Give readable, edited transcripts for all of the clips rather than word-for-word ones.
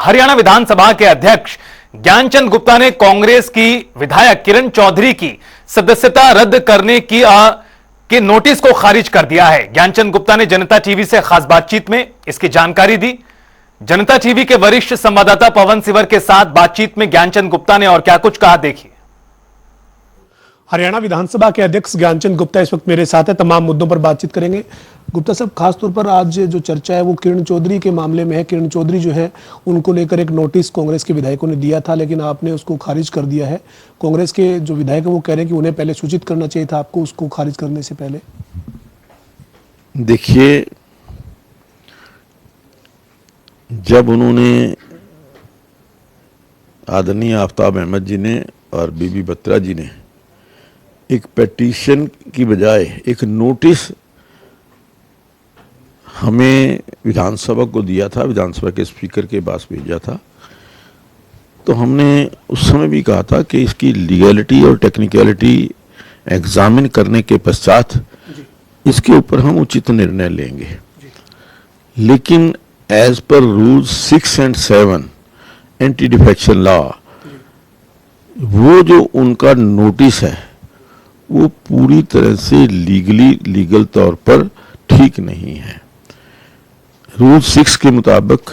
हरियाणा विधानसभा के अध्यक्ष ज्ञानचंद गुप्ता ने कांग्रेस की विधायक किरण चौधरी की सदस्यता रद्द करने के नोटिस को खारिज कर दिया है। ज्ञानचंद गुप्ता ने जनता टीवी से खास बातचीत में इसकी जानकारी दी। जनता टीवी के वरिष्ठ संवाददाता पवन सिवर के साथ बातचीत में ज्ञानचंद गुप्ता ने और क्या कुछ कहा, देखिए। हरियाणा विधानसभा के अध्यक्ष ज्ञानचंद गुप्ता इस वक्त मेरे साथ है, तमाम मुद्दों पर बातचीत करेंगे। गुप्ता साहब, खासतौर पर आज जो चर्चा है वो किरण चौधरी के मामले में है। किरण चौधरी जो है उनको लेकर एक नोटिस कांग्रेस के विधायकों ने दिया था, लेकिन आपने उसको खारिज कर दिया है। कांग्रेस के जो विधायक है वो कह रहे हैं कि उन्हें पहले सूचित करना चाहिए था आपको उसको खारिज करने से पहले। देखिए, जब उन्होंने आदरणीय आफ्ताब अहमद जी ने और बीबी बत्रा जी ने एक पिटीशन की बजाय एक नोटिस हमें विधानसभा को दिया था, विधानसभा के स्पीकर के पास भेजा था, तो हमने उस समय भी कहा था कि इसकी लीगैलिटी और टेक्निकलिटी एग्जामिन करने के पश्चात इसके ऊपर हम उचित निर्णय लेंगे। लेकिन एज पर रूल 6 और 7 एंटी डिफेक्शन लॉ, वो जो उनका नोटिस है वो पूरी तरह से लीगल तौर पर ठीक नहीं है। रूल 6 के मुताबिक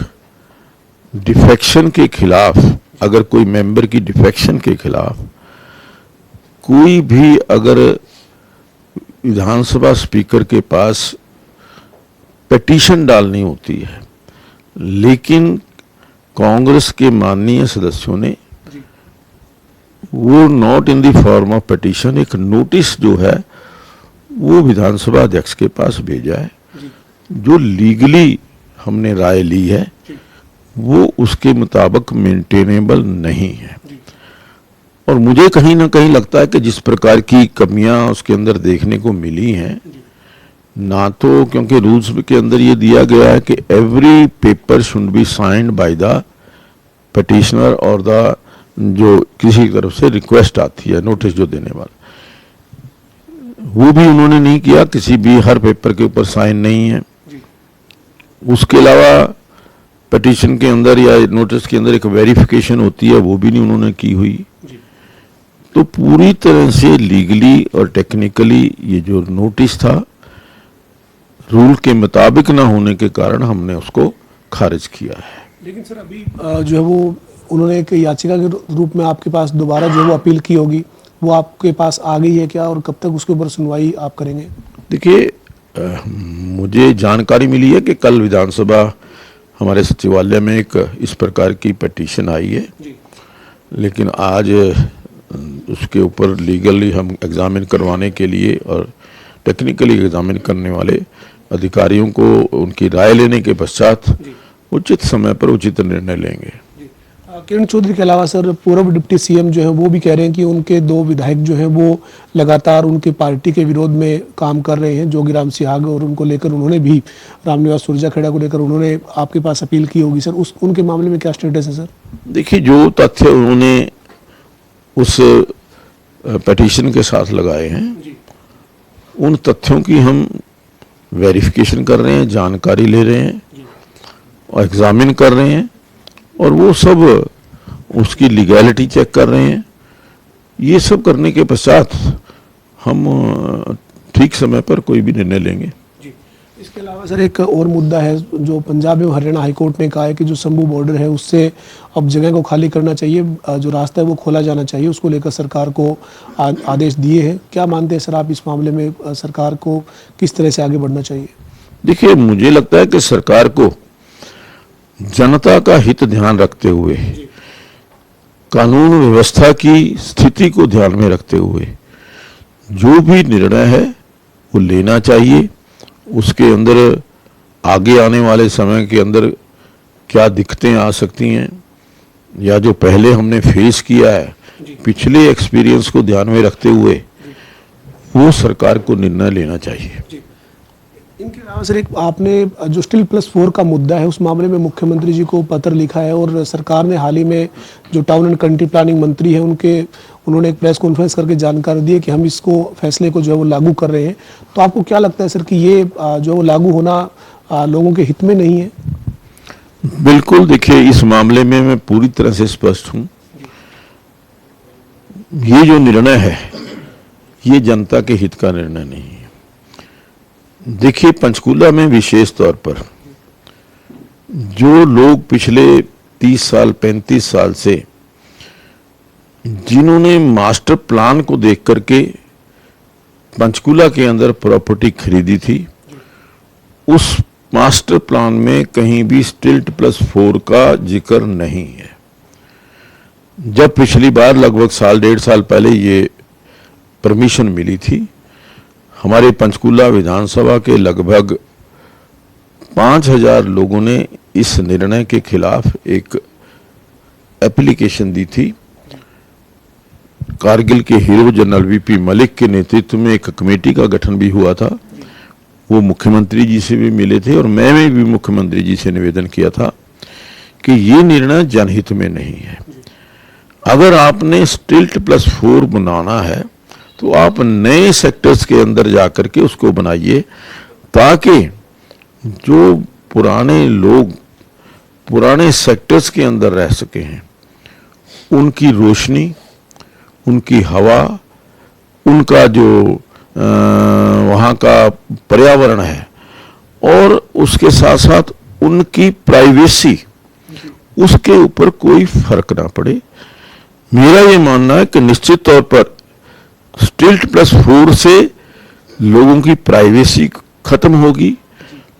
डिफेक्शन के खिलाफ, अगर कोई मेंबर की डिफेक्शन के खिलाफ कोई भी अगर विधानसभा स्पीकर के पास पिटीशन डालनी होती है, लेकिन कांग्रेस के माननीय सदस्यों ने वो not in the form of petition एक नोटिस जो है वो विधानसभा अध्यक्ष के पास भेजा है, जो लीगली हमने राय ली है वो उसके मुताबिक मेंटेनेबल नहीं है। और मुझे कहीं ना कहीं लगता है कि जिस प्रकार की कमियां उसके अंदर देखने को मिली हैं, ना तो क्योंकि रूल्स के अंदर ये दिया गया है कि every paper should be signed by the petitioner और द जो किसी तरफ से रिक्वेस्ट आती है, नोटिस जो देने वाला, वो भी उन्होंने नहीं किया। किसी भी हर पेपर के ऊपर साइन नहीं है। उसके अलावा पिटीशन के अंदर या नोटिस के अंदर एक वेरिफिकेशन होती है, वो भी नहीं उन्होंने की हुई। तो पूरी तरह से लीगली और टेक्निकली ये जो नोटिस था रूल के मुताबिक ना होने के कारण हमने उसको खारिज किया है। लेकिन सर अभी जो है वो उन्होंने एक याचिका के रूप में आपके पास दोबारा जो है वो अपील की होगी, वो आपके पास आ गई है क्या, और कब तक उसके ऊपर सुनवाई आप करेंगे? देखिए, मुझे जानकारी मिली है कि कल विधानसभा हमारे सचिवालय में एक इस प्रकार की पिटीशन आई है, लेकिन आज उसके ऊपर लीगली हम एग्जामिन करवाने के लिए और टेक्निकली एग्जामिन करने वाले अधिकारियों को उनकी राय लेने के पश्चात उचित समय पर उचित निर्णय लेंगे। किरण चौधरी के अलावा सर पूर्व डिप्टी सीएम जो है वो भी कह रहे हैं कि उनके 2 विधायक जो हैं वो लगातार उनके पार्टी के विरोध में काम कर रहे हैं, जोगीराम सिहाग, और उनको लेकर उन्होंने भी रामनिवास सुरजाखेड़ा को लेकर उन्होंने आपके पास अपील की होगी सर, उनके मामले में क्या स्टेटस है सर? देखिए, जो तथ्य उन्होंने उस पिटीशन के साथ लगाए हैं उन तथ्यों की हम वेरिफिकेशन कर रहे हैं, जानकारी ले रहे हैं और एग्जामिन कर रहे हैं, और वो सब उसकी लीगैलिटी चेक कर रहे हैं। ये सब करने के पश्चात हम ठीक समय पर कोई भी निर्णय लेंगे। इसके अलावा सर एक और मुद्दा है जो पंजाब एवं हरियाणा हाईकोर्ट ने कहा है कि जो शंभू बॉर्डर है उससे अब जगह को खाली करना चाहिए, जो रास्ता है वो खोला जाना चाहिए, उसको लेकर सरकार को आदेश दिए हैं। क्या मानते हैं सर आप इस मामले में, सरकार को किस तरह से आगे बढ़ना चाहिए? देखिए, मुझे लगता है कि सरकार को जनता का हित ध्यान रखते हुए, कानून व्यवस्था की स्थिति को ध्यान में रखते हुए जो भी निर्णय है वो लेना चाहिए। उसके अंदर आगे आने वाले समय के अंदर क्या दिक्कतें आ सकती हैं या जो पहले हमने फेस किया है, पिछले एक्सपीरियंस को ध्यान में रखते हुए वो सरकार को निर्णय लेना चाहिए। इनके अलावा सर एक आपने जो स्टील +4 का मुद्दा है उस मामले में मुख्यमंत्री जी को पत्र लिखा है, और सरकार ने हाल ही में जो टाउन एंड कंट्री प्लानिंग मंत्री है उन्होंने एक प्रेस कॉन्फ्रेंस करके जानकारी दी है कि हम इसको फैसले को जो है वो लागू कर रहे हैं। तो आपको क्या लगता है सर कि ये जो लागू होना लोगों के हित में नहीं है? बिल्कुल, देखिए इस मामले में मैं पूरी तरह से स्पष्ट हूं। ये जो निर्णय है ये जनता के हित का निर्णय नहीं है। देखिए पंचकूला में विशेष तौर पर जो लोग पिछले 30 साल 35 साल से जिन्होंने मास्टर प्लान को देख करके पंचकूला के अंदर प्रॉपर्टी खरीदी थी, उस मास्टर प्लान में कहीं भी स्टिल्ट +4 का जिक्र नहीं है। जब पिछली बार लगभग साल 1.5 साल पहले ये परमिशन मिली थी, हमारे पंचकूला विधानसभा के लगभग 5000 लोगों ने इस निर्णय के खिलाफ एक एप्लीकेशन दी थी। कारगिल के हीरो जनरल वीपी मलिक के नेतृत्व में एक कमेटी का गठन भी हुआ था। वो मुख्यमंत्री जी से भी मिले थे और मैंने भी मुख्यमंत्री जी से निवेदन किया था कि ये निर्णय जनहित में नहीं है। अगर आपने स्टिल्ट +4 बनाना है तो आप नए सेक्टर्स के अंदर जाकर के उसको बनाइए, ताकि जो पुराने लोग पुराने सेक्टर्स के अंदर रह सके हैं, उनकी रोशनी, उनकी हवा, उनका जो वहाँ का पर्यावरण है और उसके साथ साथ उनकी प्राइवेसी, उसके ऊपर कोई फर्क ना पड़े। मेरा ये मानना है कि निश्चित तौर पर स्टिल्ट +4 से लोगों की प्राइवेसी खत्म होगी,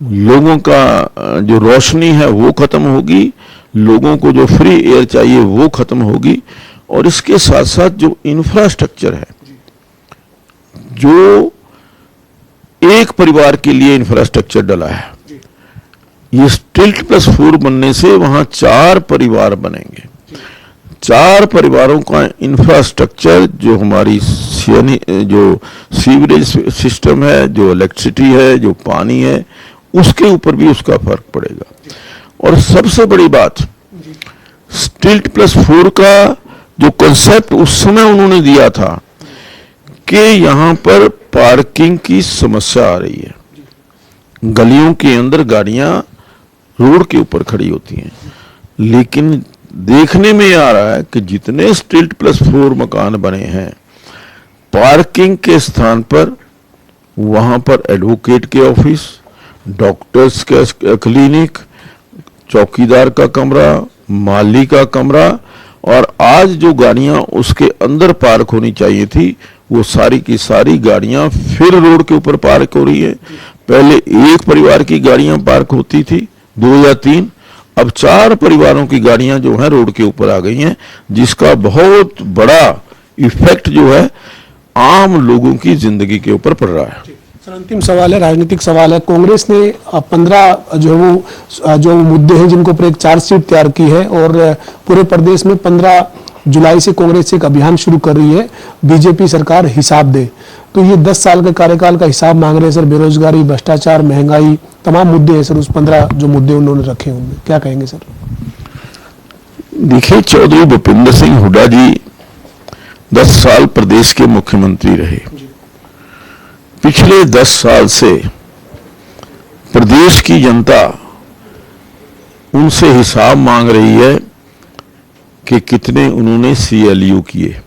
लोगों का जो रोशनी है वो खत्म होगी, लोगों को जो फ्री एयर चाहिए वो खत्म होगी, और इसके साथ साथ जो इंफ्रास्ट्रक्चर है, जो एक परिवार के लिए इंफ्रास्ट्रक्चर डला है, ये स्टिल्ट +4 बनने से वहां 4 परिवार बनेंगे। 4 परिवारों का इंफ्रास्ट्रक्चर, जो हमारी जो सीवरेज सिस्टम है, जो इलेक्ट्रिसिटी है, जो पानी है, उसके ऊपर भी उसका फर्क पड़ेगा। और सबसे बड़ी बात, स्टिल्ट +4 का जो कंसेप्ट उस समय उन्होंने दिया था कि यहां पर पार्किंग की समस्या आ रही है, गलियों के अंदर गाड़ियां रोड के ऊपर खड़ी होती हैं, लेकिन देखने में आ रहा है कि जितने स्टिल्ट +4 मकान बने हैं, पार्किंग के स्थान पर वहां पर एडवोकेट के ऑफिस, डॉक्टर्स का क्लिनिक, चौकीदार का कमरा, माली का कमरा, और आज जो गाड़ियां उसके अंदर पार्क होनी चाहिए थी, वो सारी की सारी गाड़ियां फिर रोड के ऊपर पार्क हो रही है। पहले एक परिवार की गाड़ियां पार्क होती थी, 2 या 3, अब 4 परिवारों की गाड़ियां जो है रोड के ऊपर आ गई हैं, जिसका बहुत बड़ा इफेक्ट जो है आम लोगों की जिंदगी के ऊपर पड़ रहा है। सर, अंतिम सवाल है, राजनीतिक सवाल है। कांग्रेस ने 15 जो मुद्दे हैं जिनको पर एक चार्जशीट तैयार की है, और पूरे प्रदेश में 15 जुलाई से कांग्रेस एक अभियान शुरू कर रही है, बीजेपी सरकार हिसाब दे। तो ये 10 साल के कार्यकाल का हिसाब मांग रहे हैं सर। बेरोजगारी, भ्रष्टाचार, महंगाई, तमाम मुद्दे हैं सर। उस 15 जो मुद्दे उन्होंने रखे हैं, उनमें क्या कहेंगे सर? देखिए, चौधरी भूपेंद्र सिंह हुड्डा जी 10 साल प्रदेश के मुख्यमंत्री रहे। पिछले 10 साल से प्रदेश की जनता उनसे हिसाब मांग रही है कि कितने उन्होंने CLU किए,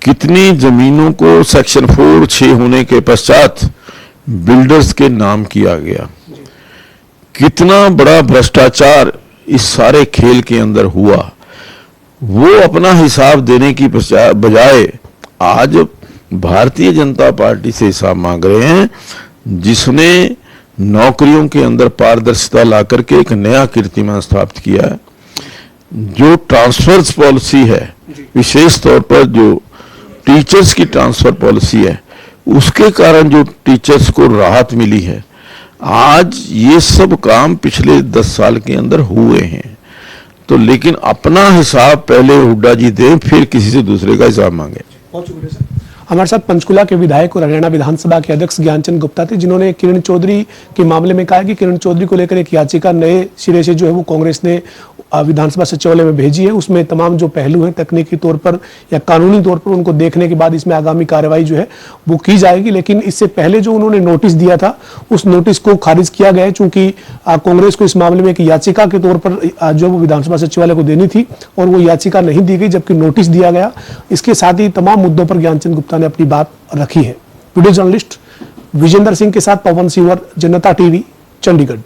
कितनी जमीनों को सेक्शन 4(6) होने के पश्चात बिल्डर्स के नाम किया गया, कितना बड़ा भ्रष्टाचार इस सारे खेल के अंदर हुआ। वो अपना हिसाब देने की बजाय आज भारतीय जनता पार्टी से हिसाब मांग रहे हैं, जिसने नौकरियों के अंदर पारदर्शिता ला करके एक नया कीर्तिमान स्थापित किया है। जो ट्रांसफर्स पॉलिसी है, विशेष तौर पर जो टीचर्स की ट्रांसफर पॉलिसी है, उसके कारण जो टीचर्स को राहत मिली है, आज ये सब काम पिछले 10 साल के अंदर हुए हैं। तो लेकिन अपना हिसाब पहले हुड्डा जी दें, फिर किसी से दूसरे का हिसाब मांगे। बहुत शुक्रिया सर। हमारे साथ पंचकुला के विधायक और हरियाणा विधानसभा के अध्यक्ष ज्ञानचंद गुप्ता थे, जिन्होंने किरण चौधरी के मामले में कहा कि किरण चौधरी को लेकर एक याचिका नए सिरे से जो है वो कांग्रेस ने विधानसभा सचिवालय में भेजी है। उसमें तमाम जो पहलू हैं तकनीकी तौर पर या कानूनी तौर पर उनको देखने के बाद इसमें आगामी कार्रवाई जो है वो की जाएगी। लेकिन इससे पहले जो उन्होंने नोटिस दिया था उस नोटिस को खारिज किया गया है, चूंकि कांग्रेस को इस मामले में एक याचिका के तौर पर जो वो विधानसभा सचिवालय को देनी थी और वो याचिका नहीं दी गई, जबकि नोटिस दिया गया। इसके साथ ही तमाम मुद्दों पर ज्ञानचंद गुप्ता ने अपनी बात रखी है। वीडियो जर्नलिस्ट विजेंद्र सिंह के साथ पवन सिंह, जनता टीवी, चंडीगढ़।